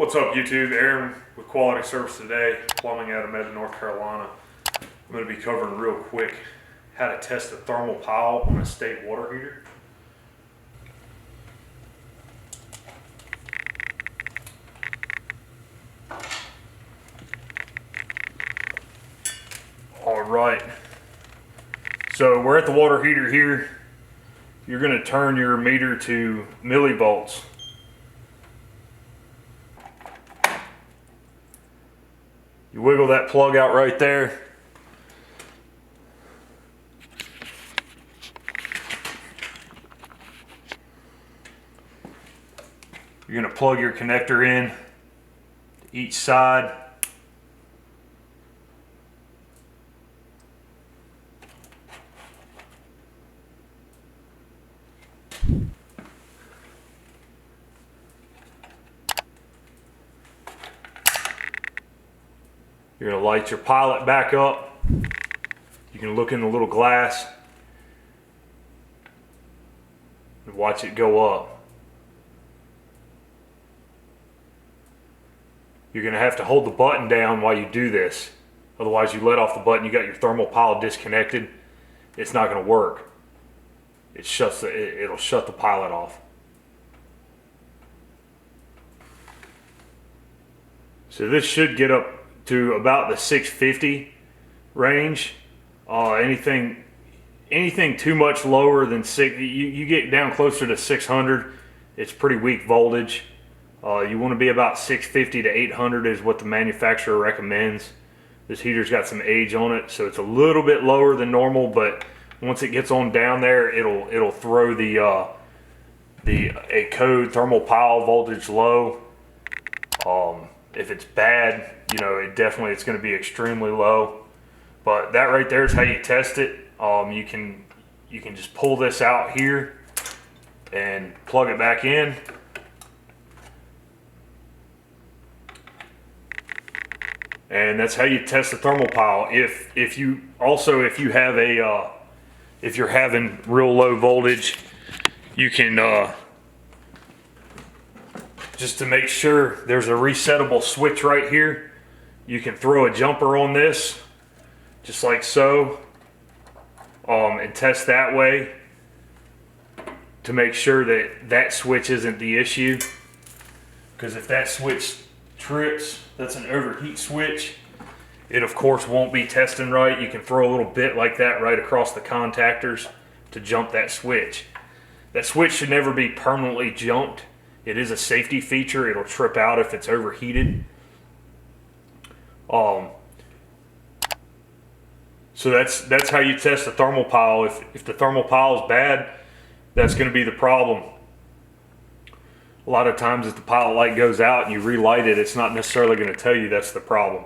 What's up YouTube, Aaron with Quality Service Today, plumbing out of Mebane, North Carolina. I'm going to be covering real quick how to test a thermal pile on a state water heater. Alright, so we're at the water heater here. You're going to turn your meter to millivolts. You wiggle that plug out right there. You're going to plug your connector in to each side. You're going to light your pilot back up. You can look in the little glass and watch it go up. You're going to have to hold the button down while you do this. Otherwise, you let off the button, you got your thermal pile disconnected. It's not going to work. It'll shut the pilot off. So this should get up to about the 650 range. Anything too much lower than you get down closer to 600, it's pretty weak voltage. You want to be about 650 to 800 is what the manufacturer recommends. This heater's got some age on it, so it's a little bit lower than normal, but once it gets on down there, it'll throw a code thermal pile voltage low. If it's bad, you know, it's going to be extremely low. But that right there is how you test it. You can just pull this out here and plug it back in. And that's how you test the thermal pile. If you're having real low voltage, you can just to make sure, there's a resettable switch right here. You can throw a jumper on this, just like so, and test that way to make sure that switch isn't the issue. Because if that switch trips, that's an overheat switch. It of course won't be testing right. You can throw a little bit like that right across the contactors to jump that switch. That switch should never be permanently jumped. It is a safety feature. It'll trip out if it's overheated. So that's how you test the thermal pile. If the thermal pile is bad, that's going to be the problem. A lot of times if the pilot light goes out and you relight it, it's not necessarily going to tell you that's the problem.